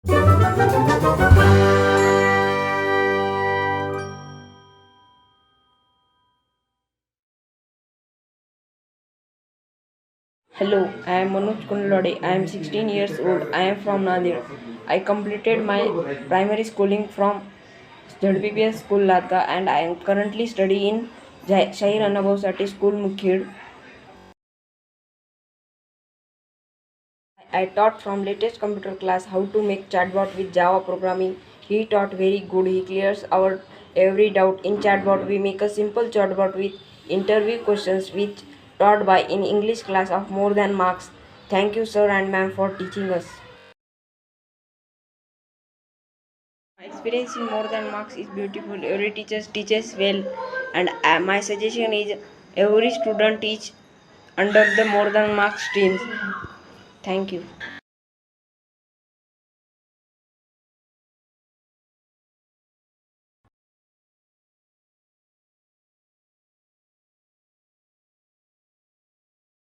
Hello, I am Manoj Kunlode. I am 16 years old. I am from Nadir. I completed my primary schooling from ZPPS School Ladga and I am currently studying in Shahir Annabhau School Mukhid. I taught from latest computer class how to make chatbot with Java programming. He taught very good. He clears our every doubt in chatbot. We make a simple chatbot with interview questions which taught by in English class of more than marks. Thank you sir and ma'am for teaching us. My experience in more than marks is beautiful. Every teacher teaches well, and my suggestion is every student teach under the more than marks streams. Thank you.